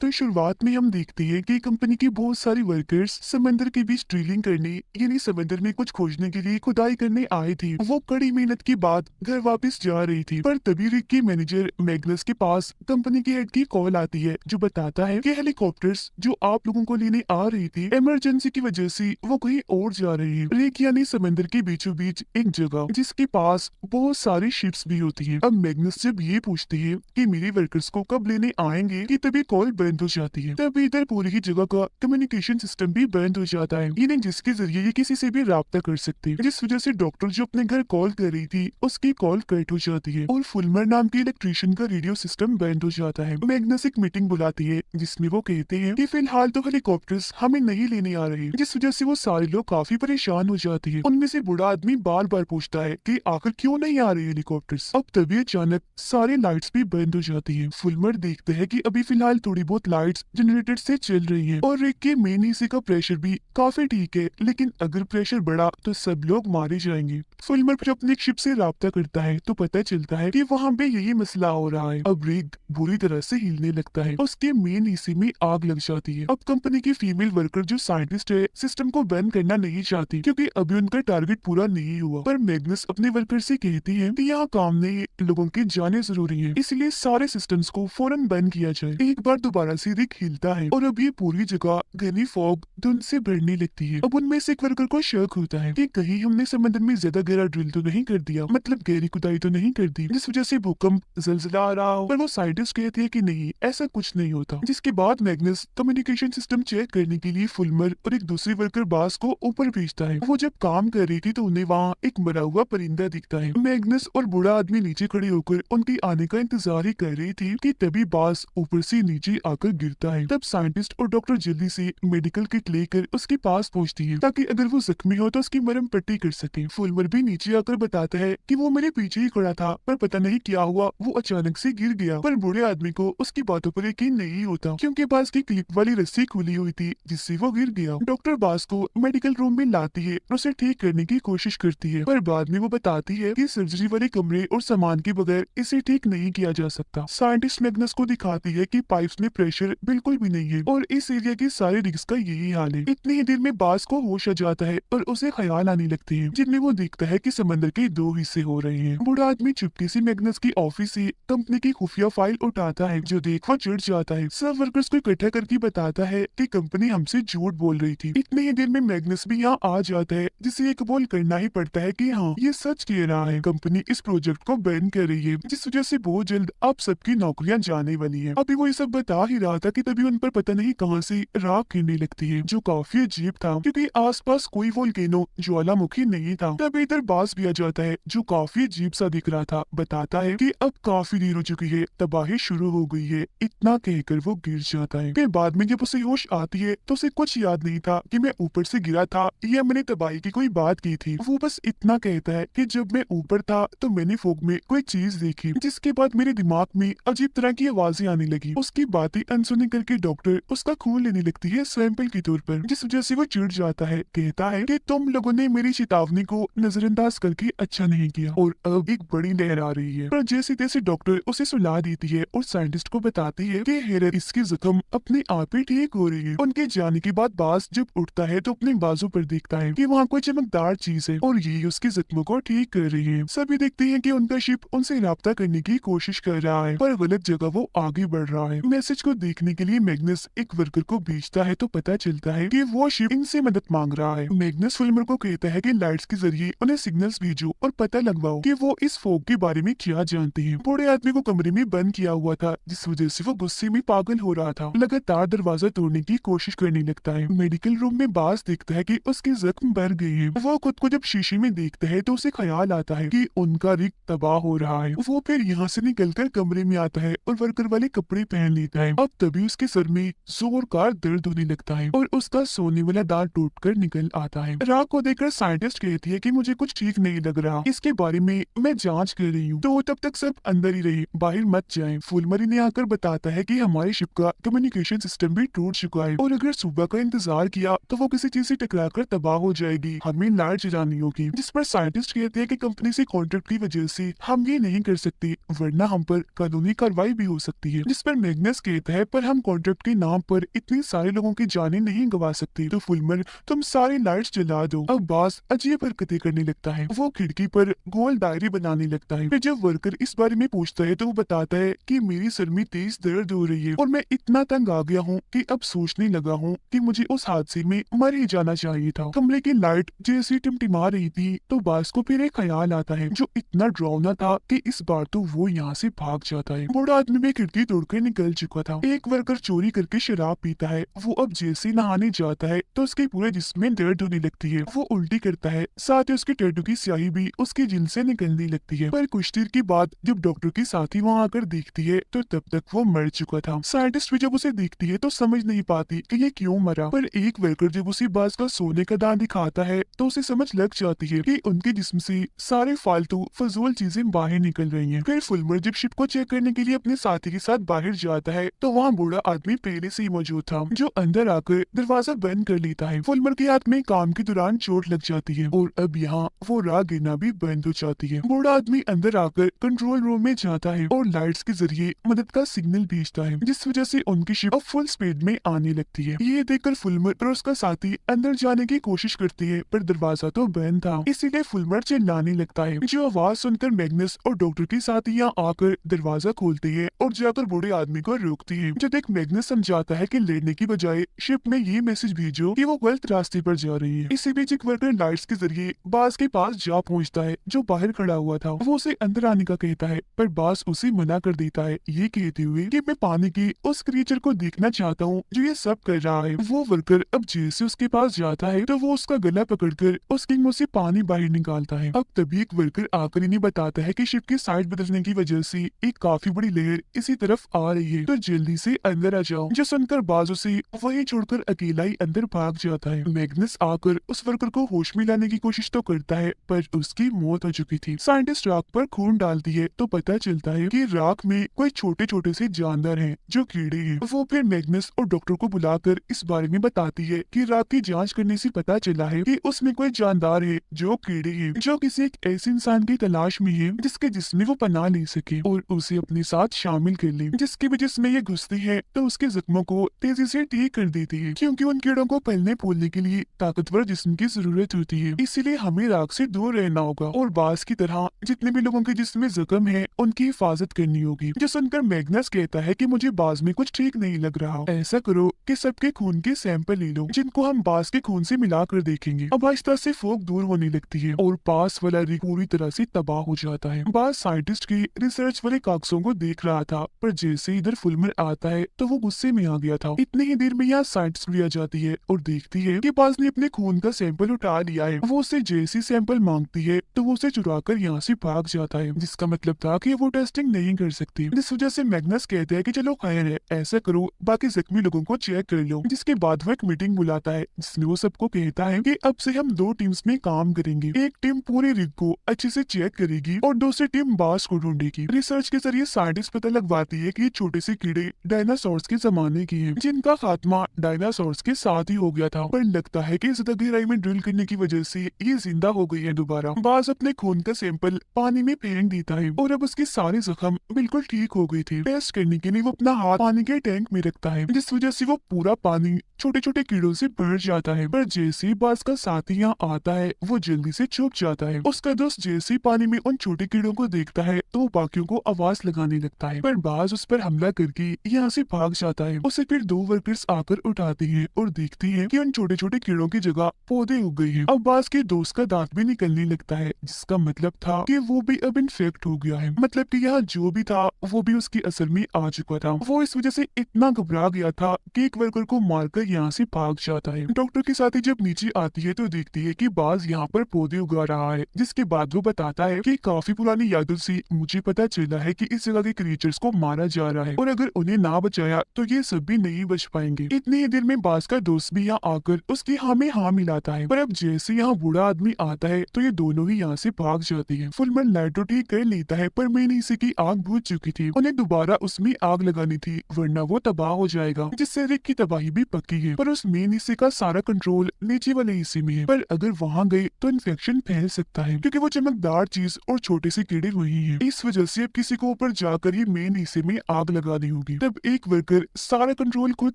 तो शुरुआत में हम देखते हैं कि कंपनी के बहुत सारे वर्कर्स समंदर के बीच ड्रिलिंग करने यानी समंदर में कुछ खोजने के लिए खुदाई करने आए थे। वो कड़ी मेहनत के बाद घर वापस जा रही थी, पर तभी रिक की मैनेजर मैग्नस के पास कंपनी के हेड की कॉल आती है जो बताता है कि हेलीकॉप्टर्स जो आप लोगों को लेने आ रही थी इमरजेंसी की वजह से वो कहीं और जा रही है। रिक यानी समंदर के बीचों बीच एक जगह जिसके पास बहुत सारी शिप्स भी होती है। अब मैग्नस जब ये पूछती है कि मेरे वर्कर्स को कब लेने आएंगे कि तभी कॉल बंद हो जाती है। तब इधर पूरी ही जगह का कम्युनिकेशन सिस्टम भी बंद हो जाता है, यानी जिसके जरिए ये किसी से भी राब्ता कर सकते हैं, जिस वजह से डॉक्टर जो अपने घर कॉल कर रही थी उसकी कॉल कट हो जाती है और फुलमर नाम के इलेक्ट्रिशियन का रेडियो सिस्टम बंद हो जाता है। मैग्नस एक मीटिंग बुलाती है जिसमें वो कहते हैं कि फिलहाल तो हेलीकॉप्टर्स हमें नहीं लेने आ रहे, जिस वजह से वो सारे लोग काफी परेशान हो जाते हैं। उनमें से बूढ़ा आदमी बार बार पूछता है कि आखिर क्यों नहीं आ रहे हेलीकॉप्टर्स। अब तभी अचानक सारी लाइट्स भी बंद हो जाती है। फुलमर देखते हैं कि अभी फिलहाल थोड़ी बहुत लाइट्स जनरेटर से चल रही हैं और रिक के मेन हिस्से का प्रेशर भी काफी ठीक है, लेकिन अगर प्रेशर बढ़ा तो सब लोग मारे जाएंगे। फुलमर फिर अपनी शिप से राब्ता करता है तो पता चलता है कि वहाँ पे यही मसला हो रहा है। अब रिक बुरी तरह से हिलने लगता है, उसके मेन हिस्से में आग लग जाती है। अब कंपनी की फीमेल वर्कर जो साइंटिस्ट है सिस्टम को बंद करना नहीं चाहती क्योंकि अभी उनका टारगेट पूरा नहीं हुआ, पर मैग्नस अपने वर्कर से कहती है कि यहाँ काम नहीं, लोगों की जाने जरूरी है, इसलिए सारे सिस्टम्स को फौरन बंद किया जाए। एक बार दोबारा से रिक हिलता है और अब ये पूरी जगह घनी फॉग धुंध से भरने लगती है। अब उनमें से एक वर्कर को शक होता है कि कहीं हमने समंदर में ज्यादा गहरा ड्रिल तो नहीं कर दिया, मतलब गहरी खुदाई तो नहीं कर दी जिस वजह से भूकंप जलजला आ रहा हो, पर वो साइंटिस्ट कहते हैं कि नहीं, ऐसा कुछ नहीं होता। जिसके बाद मैग्नस कम्युनिकेशन सिस्टम चेक करने के लिए फुलमर और एक दूसरी वर्कर बास को ऊपर भेजता है। वो जब काम कर रही थी तो उन्हें वहाँ एक मरा हुआ परिंदा दिखता है। मैग्नस और बूढ़ा आदमी नीचे खड़े होकर उनके आने का इंतजार ही कर रही थी कि तभी बास ऊपर से नीचे आकर गिरता है। तब साइंटिस्ट और डॉक्टर जल्दी से मेडिकल किट लेकर उसके पास पहुंचती है ताकि अगर वो जख्मी हो तो उसकी मरहम पट्टी कर सके। फुलमर भी नीचे आकर बताता है कि वो मेरे पीछे ही खड़ा था, पर पता नहीं क्या हुआ, वो अचानक से गिर गया। पर बूढ़े आदमी को उसकी बातों पर यकीन नहीं होता क्योंकि बास की क्लिप वाली रस्सी खुली हुई थी जिससे वो गिर गया। डॉक्टर बास को मेडिकल रूम में लाती है और उसे ठीक करने की कोशिश करती है, पर बाद में वो बताती है कि सर्जरी वाले कमरे और सामान के बगैर इसे ठीक नहीं किया जा सकता। साइंटिस्ट मैग्नस को दिखाती है कि पाइप्स में प्रेशर बिल्कुल भी नहीं है और इस एरिया के सारे रिग्स का यही हाल है। इतनी ही देर में बास को होश आ जाता है और उसे ख्याल आने लगते हैं जिनमें वो देखता है कि समंदर के दो हिस्से हो रहे हैं। बूढ़ा आदमी चुपके से मैग्नस की ऑफिस से कंपनी की खुफिया फाइल उठाता है जो देख वो चिढ़ जाता है। सब वर्कर्स को इकट्ठा करके बताता है कि कंपनी हमसे झूठ बोल रही थी। इतनी ही देर में मैग्नस भी यहाँ आ जाता है जिसे एक बोल करना ही पड़ता है कि हाँ, ये सच कह रहा है, कंपनी इस प्रोजेक्ट को बैन कर रही है जिस वजह से बहुत जल्द आप सबकी नौकरियां जाने वाली है। अभी वो ये सब बता ही रहा था कि तभी उन पर पता नहीं कहां से राख गिरने लगती है जो काफी अजीब था क्योंकि आसपास कोई वोल्केनो ज्वालामुखी नहीं था। तभी इधर बास भी आ जाता है जो काफी अजीब सा दिख रहा था। बताता है कि अब काफी देर हो चुकी है, तबाही शुरू हो गई है। इतना कहकर वो गिर जाता है। फिर बाद में जब उसे होश आती है तो उसे कुछ याद नहीं था कि मैं ऊपर से गिरा था या मैंने तबाही की कोई बात की थी। वो बस इतना कहता है कि जब मैं ऊपर था तो मैंने फॉग में कोई चीज देखी, जिसके बाद मेरे दिमाग में अजीब तरह की आवाजें आने लगी। उसकी बातें अनसुनी करके डॉक्टर उसका खून लेने लगती है सैंपल के तौर पर, जिस वजह से वो चिढ़ जाता है। कहता है कि तुम लोगों ने मेरी चेतावनी को नजरअंदाज करके अच्छा नहीं किया और अब एक बड़ी लहर आ रही है। पर जैसे तैसे डॉक्टर उसे सुला देती है और साइंटिस्ट को बताती है कि हेरर इसकी जख्म अपने आप ही ठीक हो रही है। उनके जाने के बाद बास जब उठता है तो अपने बाजू पर देखता है कि वहाँ कोई चमकदार चीज है और ये उसके जख्मों को ठीक कर रही है। सभी देखते हैं कि उनका शिप उनसे राब्ता करने की कोशिश कर रहा है, पर गलत जगह वो आगे बढ़ रहा है। मैसेज को देखने के लिए मैग्नस एक वर्कर को भेजता है तो पता चलता है कि वो शिप इनसे मदद मांग रहा है। मैग्नस फुलमर को कहता है कि लाइट्स के जरिए उन्हें सिग्नल्स भेजो और पता लगवाओ कि वो इस फॉग के बारे में क्या जानते हैं। बूढ़े आदमी को कमरे में बंद किया हुआ था जिस वजह से वो गुस्से में पागल हो रहा था, लगातार दरवाजा तोड़ने की कोशिश करने लगता है। मेडिकल रूम में बास देखता है कि उसके जख्म भर गए हैं। वो खुद को जब शीशे में देखता है तो उसे ख्याल आता है कि उनका रिग तबाह हो रहा है। वो फिर यहाँ से निकलकर कमरे में आता है और वर्कर वाले कपड़े पहन लेता है। अब तभी उसके सर में जोरदार दर्द होने लगता है और उसका सोने वाला दांत टूटकर निकल आता है। राग को देखकर साइंटिस्ट कहती है कि मुझे कुछ ठीक नहीं लग रहा, इसके बारे में मैं जांच कर रही हूँ, तो तब तक सब अंदर ही रहे, बाहर मत जाएं। फुलमरी ने आकर बताता है कि हमारी शिप का कम्युनिकेशन सिस्टम भी टूट चुका है और अगर सुबह का इंतजार किया तो वो किसी चीज से टकराकर तबाह हो जाएगी, हमें लाइट जलानी होगी। जिस पर साइंटिस्ट कहते हैं कि कंपनी से कॉन्ट्रैक्ट की वजह से हम ये नहीं कर सकते वरना हम पर कानूनी कार्रवाई भी हो सकती है। जिस पर मैग्नस कहता कहता है पर हम कॉन्ट्रैक्ट के नाम पर इतने सारे लोगों की जानें नहीं गवा सकते, तो फुलमर तुम सारी लाइट्स जला दो। अब बॉस अजीब हरकतें करने लगता है, वो खिड़की पर गोल डायरी बनाने लगता है। फिर जब वर्कर इस बारे में पूछता है तो वो बताता है कि मेरी सर में तेज दर्द हो रही है और मैं इतना तंग आ गया हूँ कि अब सोचने लगा हूँ कि मुझे उस हादसे में मर ही जाना चाहिए था। कमरे की लाइट जैसी टिमटिमा रही थी तो बॉस को फिर एक ख्याल आता है जो इतना डरावना था कि इस बार तो वो यहाँ से भाग जाता है। बूढ़ा आदमी भी खिड़की तोड़कर निकल चुका था। एक वर्कर चोरी करके शराब पीता है, वो अब जैसे नहाने जाता है तो उसके पूरे जिस्म में दर्द होने लगती है। वो उल्टी करता है, साथ ही उसके टैटू की स्याही भी उसके जिल से निकलने लगती है। पर कुछ देर के बाद जब डॉक्टर की साथी वहाँ आकर देखती है तो तब तक वो मर चुका था। साइंटिस्ट भी जब उसे देखती है तो समझ नहीं पाती कि ये क्यों मरा, पर एक वर्कर जब उसी बाज का सोने का दान दिखाता है तो उसे समझ लग जाती है कि उनके जिस्म से सारे फालतू फजूल चीजें बाहर निकल रही हैं। फिर फुलमर जब शिप को चेक करने के लिए अपने साथी के साथ बाहर जाता है तो वहाँ बूढ़ा आदमी पहले से ही मौजूद था, जो अंदर आकर दरवाजा बंद कर लेता है। फुलमर के हाथ में काम के दौरान चोट लग जाती है और अब यहाँ वो राह गिरना भी बंद हो जाती है। बूढ़ा आदमी अंदर आकर कंट्रोल रूम में जाता है और लाइट्स के जरिए मदद का सिग्नल भेजता है, जिस वजह से उनकी शिप अब फुल स्पीड में आने लगती है। ये देखकर फुलमर और उसका साथी अंदर जाने की कोशिश करती है पर दरवाजा तो बंद था, इसीलिए फुलमर चिल्लाने लगता है। जो आवाज सुनकर मैग्नस और डॉक्टर के साथी यहाँ आकर दरवाजा खोलती है और जाकर बूढ़े आदमी को रोकती है। जब एक मैग्नस समझाता है कि लड़ने की बजाय शिप में ये मैसेज भेजो कि वो गलत रास्ते पर जा रही है। इसी बीच एक वर्कर लाइट्स के जरिए बास के पास जा पहुंचता है जो बाहर खड़ा हुआ था। वो उसे अंदर आने का कहता है पर बास उसे मना कर देता है, ये कहते हुए कि मैं पानी की उस क्रिएचर को देखना चाहता हूँ जो ये सब कर रहा है। वो वर्कर अब जैसे उसके पास जाता है तो वो उसका गला पकड़कर उसके मुंह से पानी बाहर निकालता है। अब तभी एक वर्कर आकर इन्हें बताता है कि शिप की साइड बदलने की वजह से एक काफी बड़ी लहर इसी तरफ आ रही है, तो जल्दी से अंदर आ जाओ। जो सुनकर बाज उसे वहीं छोड़कर अकेला ही अंदर भाग जाता है। मैग्नस आकर उस वर्कर को होश में लाने की कोशिश तो करता है पर उसकी मौत हो चुकी थी। साइंटिस्ट राख पर खून डालती है तो पता चलता है कि राख में कोई छोटे छोटे से जानवर हैं जो कीड़े हैं। वो फिर मैग्नस और डॉक्टर को बुलाकर इस बारे में बताती है कि राख की जांच करने से पता चला है कि उसमें कोई जानदार है जो कीड़े हैं, जो किसी एक ऐसे इंसान की तलाश में है जिसके जिस्म वो पनाह ले सके और उसे अपने साथ शामिल कर ले। जिसकी भी जिस्म ये घुसती है तो उसके जख्मों को तेजी से ठीक कर देती है, क्योंकि उन कीड़ों को पलने फूलने के लिए ताकतवर जिस्म की जरूरत होती है। इसीलिए हमें राख से दूर रहना होगा और बास की तरह जितने भी लोगों के जिस्म में जख्म है उनकी हिफाजत करनी होगी। जो सुनकर मैग्नस कहता है कि मुझे बास में कुछ ठीक नहीं लग रहा। ऐसा करो कि सबके खून के सैंपल ले लो जिनको हम बास के खून से मिलाकर देखेंगे। अब आहिस्ता से फोक दूर होने लगती है और पास वाला रिग पूरी तरह से तबाह हो जाता है। बास साइंटिस्ट की रिसर्च वाले कागजों को देख रहा था पर जैसे इधर फुलमर आता है तो वो गुस्से में आ गया था। इतनी ही देर में यहाँ साइंटिस्ट भी आ जाती है और देखती है कि बास ने अपने खून का सैंपल उठा लिया है। वो उससे जैसी सैंपल मांगती है तो वो उसे चुराकर यहाँ से भाग जाता है, जिसका मतलब था कि वो टेस्टिंग नहीं कर सकती। जिस वजह से मैग्नस कहते हैं कि चलो खैर है, ऐसा करो बाकी जख्मी लोगों को चेक कर लो। जिसके बाद वो एक मीटिंग बुलाता है जिसमें वो सबको कहता है कि अब से हम 2 टीम्स में काम करेंगे। एक टीम पूरे रिग को अच्छे से चेक करेगी और दूसरी टीम बास को ढूंढेगी। रिसर्च के जरिए साइंटिस्ट पता लगवाती है कि ये छोटे से कीड़े डायनासोर्स के जमाने के हैं, जिनका खात्मा डायनासोर्स के साथ ही हो गया था, पर लगता है कि ज्यादा गहराई में ड्रिल करने की वजह से ये जिंदा हो गई है दोबारा। बास अपने खून का सैंपल पानी में फेंक देता है और अब उसके सारे जख्म बिल्कुल ठीक हो गए थे। टेस्ट करने के लिए वो अपना हाथ पानी के टैंक में रखता है, जिस वजह से वो पूरा पानी छोटे छोटे कीड़ों से भर जाता है। पर जैसे ही बास का साथी यहाँ आता है वो जल्दी से छुप जाता है। उसका दोस्त जैसे ही पानी में उन छोटे कीड़ों को देखता है तो वो बाकियों को आवाज लगाने लगता है, पर बास उस पर हमला करके यहाँ से भाग जाता है। उसे फिर 2 वर्कर्स आकर उठाती है और देखती है कि उन छोटे छोटे कीड़ों की जगह पौधे उग गए हैं। अब बास के दोस्त का दांत भी निकलने लगता है, जिसका मतलब था कि वो भी अब इन्फेक्ट हो गया है। मतलब कि यहाँ जो भी था वो भी उसकी असल में आ चुका था। वो इस वजह से इतना घबरा गया था कि एक वर्कर को मारकर यहाँ से भाग जाता है। डॉक्टर के साथ ही जब नीचे आती है तो देखती है कि बाज यहाँ पर पौधे उगा रहा है, जिसके बाद वो बताता है कि काफी पुरानी यादों से मुझे पता चला है कि इस जगह के क्रिएचर्स को मारा जा रहा है और अगर उन्हें ना बचाया तो ये सब भी नहीं बच पाएंगे। इतनी ही देर में बाज का दोस्त भी यहाँ आकर उसकी हाँ में हाँ मिलाता है, पर अब जैसे यहाँ बूढ़ा आदमी आता है तो ये दोनों ही यहाँ से भाग जाती है। फुलमर लाइट तो ठीक कर लेता है पर मेन हिस्से की आग बुझ चुकी थी, उन्हें दोबारा उसमें आग लगानी थी वरना वो तबाह हो जाएगा, जिससे रिग की तबाही भी पक्की है। पर उस मेन हिस्से का सारा कंट्रोल नीचे वाले हिस्से में है, पर अगर वहाँ गए तो इन्फेक्शन फैल सकता है क्योंकि वो चमकदार चीज और छोटे से कीड़े वही हैं। इस वजह से अब किसी को ऊपर जाकर ही मेन हिस्से में आग लगानी होगी। तब एक वर्कर सारा कंट्रोल खुद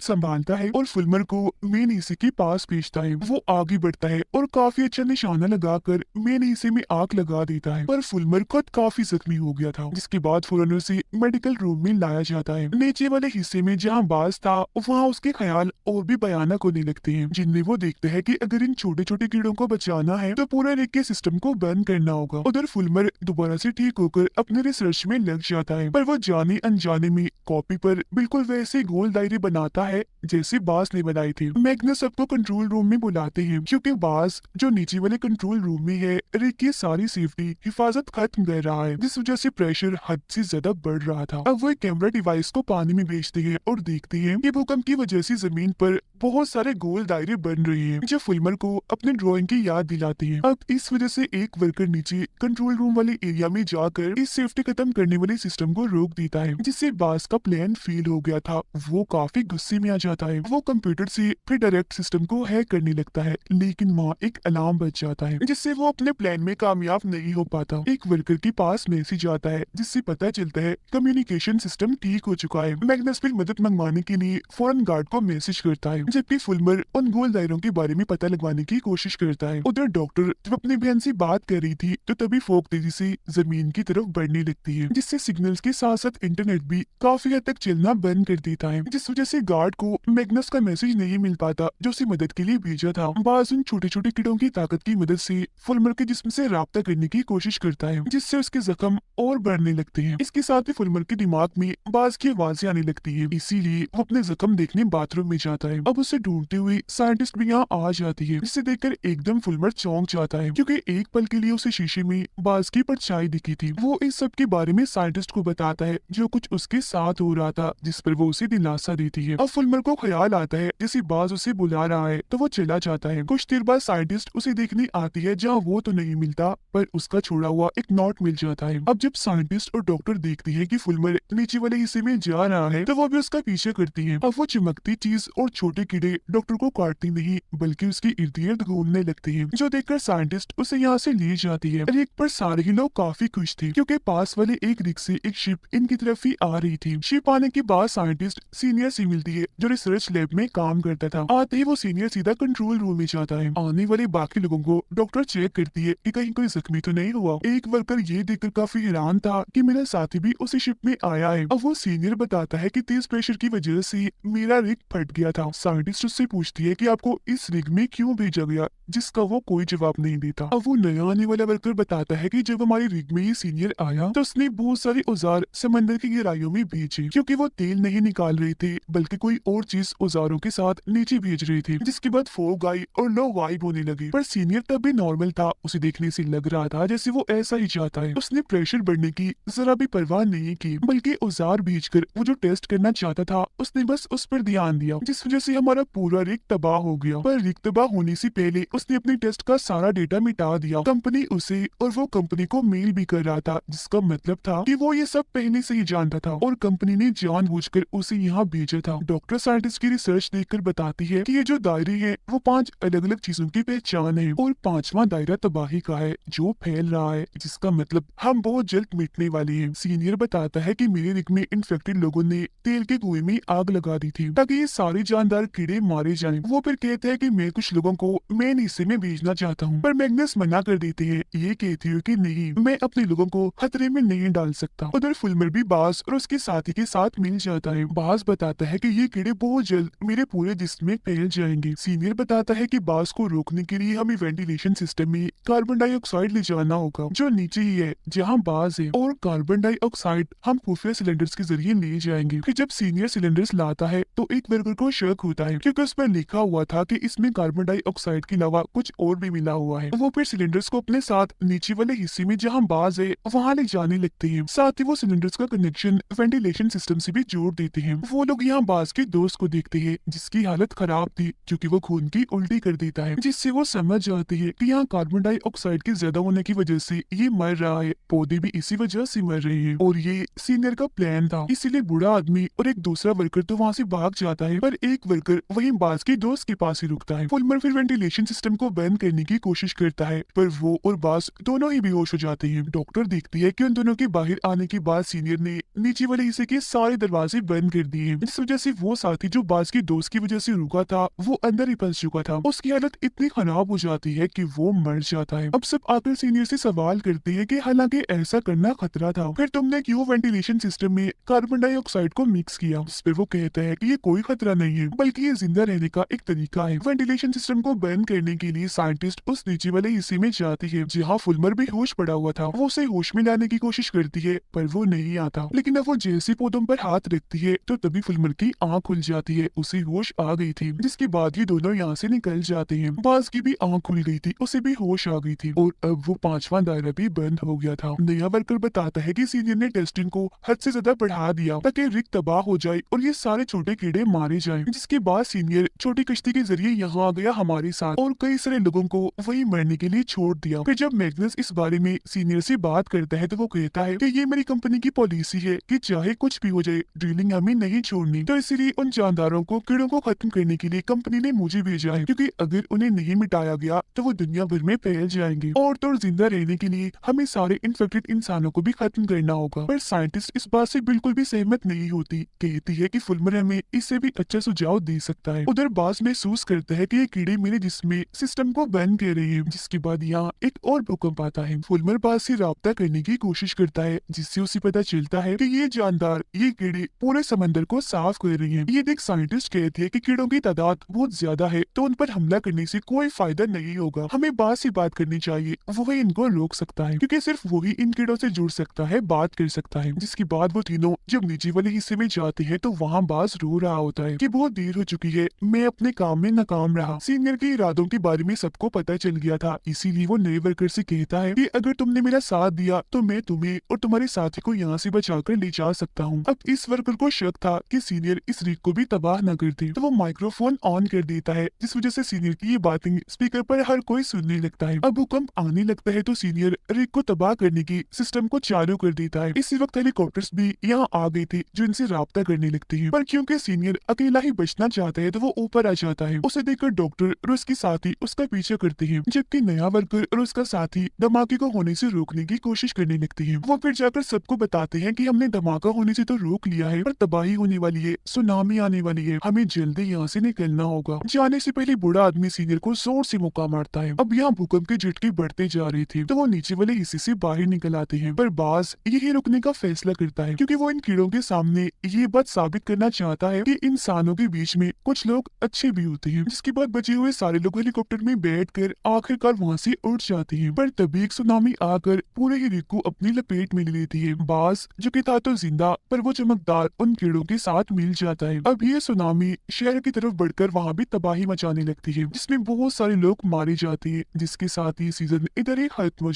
संभालता है और फुलमर को मेन हिस्से के पास भेजता है। वो आगे बढ़ता है और काफी अच्छा निशाना लगाकर मेन हिस्से में आग लगा देता है, पर फुलमर खुद काफी जख्मी हो गया था, जिसके बाद फौरन उसे मेडिकल रूम में लाया जाता है। नीचे वाले हिस्से में जहाँ बाज था वहाँ उसके ख्याल और भी भयानक होने लगते हैं, जिनमें वो देखते हैं कि अगर इन छोटे छोटे कीड़ों को बचाना है तो पूरे रिग के सिस्टम को बंद करना होगा। उधर फुलमर दोबारा से ठीक होकर अपने रिसर्च में लग जाता है, पर वो जाने अनजाने में कॉपी पर बिल्कुल वैसे गोल दायरे बनाता है जैसे बाज ने बनाई थी। मैग्नस सबको कंट्रोल रूम में बुलाते हैं क्योंकि बाज जो नीचे वाले कंट्रोल रूम में है रिग की सारी सेफ्टी हिफाजत खत्म कर रहा है, जिस वजह से प्रेशर हद से ज्यादा बढ़ रहा था। अब वो एक कैमरा डिवाइस को पानी में भेजते हैं और देखते हैं कि भूकंप की वजह से जमीन पर बहुत सारे गोल दायरे बन रहे हैं जो फुलमर को अपने ड्राइंग की याद दिलाते हैं। अब इस वजह से एक वर्कर नीचे कंट्रोल रूम वाले एरिया में जाकर इस सेफ्टी खत्म करने वाले सिस्टम को रोक देता है, जिससे बास का प्लान फेल हो गया था। वो काफी गुस्से में आ जाता है। वो कंप्यूटर से फिर डायरेक्ट सिस्टम को हैक करने लगता है, लेकिन वहाँ एक अलार्म बज जाता है जिससे वो अपने प्लान में कामयाब नहीं हो पाता। एक वर्कर के पास मैसेज आता है जिससे पता चलता है कम्युनिकेशन सिस्टम ठीक हो चुका है। मैग्नस फिर मदद मंगवाने के लिए फौरन गार्ड को मैसेज करता है, जबकि फुलमर उन गोल दायरों के बारे में पता लगवाने की कोशिश करता है। उधर डॉक्टर जब अपनी बहन से बात कर रही थी तो तभी फोक तेजी से जमीन की तरफ बढ़ने लगती है, जिससे सिग्नल्स के साथ साथ इंटरनेट भी काफी हद तक चलना बंद कर देता है, जिस वजह से गार्ड को मैग्नस का मैसेज नहीं मिल पाता जो उसे मदद के लिए भेजा था। बाज उन छोटे छोटे कीड़ों की ताकत की मदद से फुलमर के जिस्म से राब्ता करने की कोशिश करता है, जिससे उसके जख्म और बढ़ने लगते हैं। इसके साथ ही फुलमर के दिमाग में बाज की आवाजें आने लगती है, इसीलिए वो अपने जख्म देखने बाथरूम में जाता है। अब उसे ढूंढते हुए साइंटिस्ट भी यहाँ आ जाती है, जिसे देखकर एकदम फुलमर चौंक जाता है क्योंकि एक पल के लिए उसे शीशे में बाज की परछाई दिखी थी। वो इस सब के बारे में साइंटिस्ट को बताता है जो कुछ उसके साथ हो रहा था, जिस पर वो उसे दिलासा देती है। अब फुलमर को ख्याल आता है जैसे बाज उसे बुला रहा है तो वो चला जाता है। कुछ देर बाद साइंटिस्ट उसे देखने आती है जहाँ वो तो नहीं मिलता पर उसका छोड़ा हुआ एक नोट मिल जाता है। अब जब साइंटिस्ट और डॉक्टर देखती है कि फुलमर नीचे वाले हिस्से में जा रहा है तो वो भी उसका पीछे करती है। अब वो चमकती चीज और छोटे कीड़े डॉक्टर को काटती नहीं बल्कि उसके इर्द गिर्द घूमने लगते हैं, जो देखकर साइंटिस्ट उसे यहाँ से ले जाती है। रिग पर सारे ही लोग काफी खुश थे क्योंकि पास वाले एक रिग से एक शिप इनकी तरफ ही आ रही थी। शिप आने के बाद साइंटिस्ट सीनियर से मिलती है जो रिसर्च लैब में काम करता था। आते ही वो सीनियर सीधा कंट्रोल रूम में जाता है। आने वाले बाकी लोगों को डॉक्टर चेक करती है कि कहीं कोई जख्मी तो नहीं हुआ। एक वर्कर ये देखकर काफी हैरान था कि मेरा साथी भी उसी शिप में आया है। अब वो सीनियर बताता है कि तेज प्रेशर की वजह से मेरा रिग फट गया था। साइंटिस्ट उससे पूछती है कि आपको इस रिग में क्यों भेजा गया, जिसका वो कोई जवाब नहीं देता। अब वो नया आने वाला वर्कर बताता है कि जब हमारी रिग में ये सीनियर आया तो उसने बहुत सारे औजार समंदर की गहराइयों में भेजे क्योंकि वो तेल नहीं निकाल रहे थे बल्कि कोई और चीज औजारों के साथ नीचे भेज रहे थे, जिसके बाद फोग आई और लो वाइब होने लगी। पर सीनियर तब भी नॉर्मल था, उसे देखने से लग रहा था जैसे वो ऐसा ही चाहता है। उसने प्रेशर बढ़ने की जरा भी परवाह नहीं की बल्कि औजार भेजकर वो जो टेस्ट करना चाहता था उसने बस उस पर ध्यान दिया, जिस वजह से हमारा पूरा रिग तबाह हो गया। पर रिग तबाह होने से पहले उसने अपने टेस्ट का सारा डेटा मिटा दिया। कंपनी उसे और वो कंपनी को मेल भी कर रहा था, जिसका मतलब था कि वो ये सब पहले से ही जानता था और कंपनी ने जानबूझकर उसे यहाँ भेजा था। डॉक्टर साइंटिस्ट की रिसर्च देखकर बताती है कि ये जो दायरे हैं वो 5 अलग अलग चीजों की पहचान है और 5वां दायरा तबाही का है जो फैल रहा है, जिसका मतलब हम बहुत जल्द मिटने वाले हैं। सीनियर बताता है कि मेरे रिग में इन्फेक्टेड लोगों ने तेल के कुएं में आग लगा दी थी ताकि ये सारे जानदार कीड़े मारे जाएं। वो फिर कहते हैं कि मैं कुछ लोगों को मेन हिस्से में भेजना चाहता हूँ, पर मैग्नस मना कर देते हैं। ये कहती है कि नहीं, मैं अपने लोगों को खतरे में नहीं डाल सकता। उधर फुलमर भी बाज और उसके साथी के साथ मिल जाता है। बाज बताता है कि ये कीड़े बहुत जल्द मेरे पूरे जिस्म में फैल जाएंगे। सीनियर बताता है कि बाज को रोकने के लिए हमें वेंटिलेशन सिस्टम में कार्बन डाइऑक्साइड ले जाना होगा जो नीचे ही है जहाँ बाज है, और कार्बन डाइऑक्साइड हम खुफिया सिलेंडर्स के जरिए ले जाएंगे। कि जब सीनियर सिलेंडर्स लाता है तो एक वर्कर को शक होता है क्योंकि उस पर लिखा हुआ था कि इसमें कार्बन डाइऑक्साइड के अलावा कुछ और भी मिला हुआ है। वो फिर सिलेंडर्स को अपने साथ नीचे वाले हिस्से में जहाँ बाज है वहाँ ले जाने लगते हैं। साथ ही वो सिलेंडर्स का कनेक्शन वेंटिलेशन सिस्टम से भी जोड़ देते हैं। वो लोग यहाँ बाज के दोस्त को देखते हैं जिसकी हालत खराब थी क्योंकि वो खून की उल्टी कर देता है, जिससे वो समझ जाती है कि यहाँ कार्बन डाइऑक्साइड के ज्यादा होने की वजह से ये मर रहा है। पौधे भी इसी वजह से मर रहे हैं और ये सीनियर का प्लान था। इसीलिए बूढ़ा आदमी और एक दूसरा वर्कर तो वहाँ से भाग जाता है, पर एक वर्कर आकर वहीं बाज के दोस्त के पास ही रुकता है। फुलमर फिर वेंटिलेशन सिस्टम को बंद करने की कोशिश करता है, पर वो और बाज दोनों ही बेहोश हो जाते हैं। डॉक्टर देखती है कि उन दोनों के बाहर आने के बाद सीनियर ने नीचे वाले हिस्से के सारे दरवाजे बंद कर दिए हैं। इस वजह से वो साथी जो बाज के दोस्त की वजह से रुका था वो अंदर ही फंस चुका था। उसकी हालत इतनी खराब हो जाती है कि वो मर जाता है। अब सब आकर सीनियर से सवाल करते हैं कि हालांकि ऐसा करना खतरा था, फिर तुमने क्यों वेंटिलेशन सिस्टम में कार्बन डाइऑक्साइड को मिक्स किया? जिस पे वो कहता है कि ये कोई खतरा नहीं है, बल्कि ये जिंदा रहने का एक तरीका है। वेंटिलेशन सिस्टम को बंद करने के लिए साइंटिस्ट उस नीचे वाले हिस्से में जाती है जहाँ फुलमर भी होश पड़ा हुआ था। वो उसे होश में लाने की कोशिश करती है, पर वो नहीं आता। लेकिन अब वो जैसे पौधों पर हाथ रखती है तो तभी फुलमर की आंख खुल जाती है। उसे होश आ गई थी, जिसके बाद ये दोनों यहाँ से निकल जाते हैं। बाज की भी आंख खुल गई थी, उसे भी होश आ गई थी और अब वो पांचवा दायरा भी बंद हो गया था। नया वर्कर बताता है कि सीनियर ने टेस्टिंग को हद से ज्यादा बढ़ा दिया ताकि रिक तबाह हो जाए और ये सारे छोटे कीड़े मारे जाएं। जिसके बाद सीनियर छोटी कश्ती के जरिए यहाँ आ गया हमारे साथ और कई सारे लोगों को वही मरने के लिए छोड़ दिया। फिर जब मैग्नस इस बारे में सीनियर से बात करता है तो वो कहता है कि ये मेरी कंपनी की पॉलिसी है कि चाहे कुछ भी हो जाए ड्रिलिंग हमें नहीं छोड़नी, तो इसीलिए उन जानदारों को कीड़ों को खत्म करने के लिए कंपनी ने मुझे भेजा है, क्योंकि अगर उन्हें नहीं मिटाया गया तो वो दुनिया भर में फैल जाएंगे और तो जिंदा रहने के लिए हमें सारे इन्फेक्टेड इंसानों को भी खत्म करना होगा। पर साइंटिस्ट इस बात से बिल्कुल भी सहमत नहीं होती, कहती है कि फुलमर हमें इससे भी अच्छा सुझाव दे सकता है। उधर बाज महसूस करता है कि ये कीड़े मेरे जिस्म में सिस्टम को बंद कर रहे हैं। जिसके बाद यहाँ एक और भूकंप आता है। फुलमर बाज से राब्ता करने की कोशिश करता है, जिससे उसे पता चलता है कि ये जानदार ये कीड़े पूरे समंदर को साफ कर रही हैं। ये देख साइंटिस्ट कहते हैं कि कीड़ों की तादाद बहुत ज्यादा है, तो उन पर हमला करने से कोई फायदा नहीं होगा। हमें बाज से बात करनी चाहिए, वो ही इनको रोक सकता है, क्योंकि सिर्फ वही इन कीड़ों से जुड़ सकता है, बात कर सकता है। जिसके बाद वो तीनों जब नीचे वाले हिस्से में जाते हैं तो वहाँ बाज रो रहा होता है कि बहुत देर हो चुकी है, मैं अपने काम में नाकाम रहा। सीनियर के इरादों के बारे में सबको पता चल गया था, इसीलिए वो नए वर्कर से कहता है कि अगर तुमने मेरा साथ दिया तो मैं तुम्हें और तुम्हारे साथी को यहाँ से बचाकर ले जा सकता हूँ। अब इस वर्कर को शक था कि सीनियर इस रिक को भी तबाह न कर दे, तो वो माइक्रोफोन ऑन कर देता है, जिस वजह से सीनियर की ये बातें स्पीकर पर हर कोई सुनने लगता है। अब भूकंप आने लगता है तो सीनियर रिक को तबाह करने की सिस्टम को चालू कर देता है। इसी वक्त हेलीकॉप्टर्स भी यहाँ आ गए थे जो इनसे राब्ता करने लगते हैं, पर क्योंकि सीनियर अकेला ही बचना चाहता है तो वो ऊपर आ जाता है। उसे देखकर डॉक्टर और उसके साथी उसका पीछा करते हैं, जबकि नया वर्कर और उसका साथी धमाके को होने से रोकने की कोशिश करने लगते हैं। वो फिर जाकर सबको बताते हैं कि हमने धमाका होने से तो रोक लिया है, पर तबाही होने वाली है, सुनामी आने वाली है, हमें जल्दी यहाँ से निकलना होगा। जाने से पहले बूढ़ा आदमी सीनियर को जोर से मुक्का मारता है। अब यहाँ भूकंप के झटके बढ़ते जा रहे थे तो वो नीचे वाले हिस्से से बाहर निकल आते हैं, पर बाज यही रुकने का फैसला करता है, क्योंकि वो इन कीड़ों के सामने ये बात साबित करना चाहता है कि इंसानों के बीच में कुछ लोग अच्छे भी होते हैं। जिसके बाद बचे हुए सारे लोग हेलीकॉप्टर में बैठकर आखिरकार वहाँ से उड़ जाते हैं, पर तभी एक सुनामी आकर पूरे ही रिक को अपनी लपेट में ले लेती है। बाज जो कि था तो जिंदा, पर वो चमकदार उन कीड़ों के साथ मिल जाता है। अब ये सुनामी शहर की तरफ बढ़कर वहाँ भी तबाही मचाने लगती है, जिसमें बहुत सारे लोग मारे जाते हैं। जिसके साथ ये सीजन इधर ही खत्म हो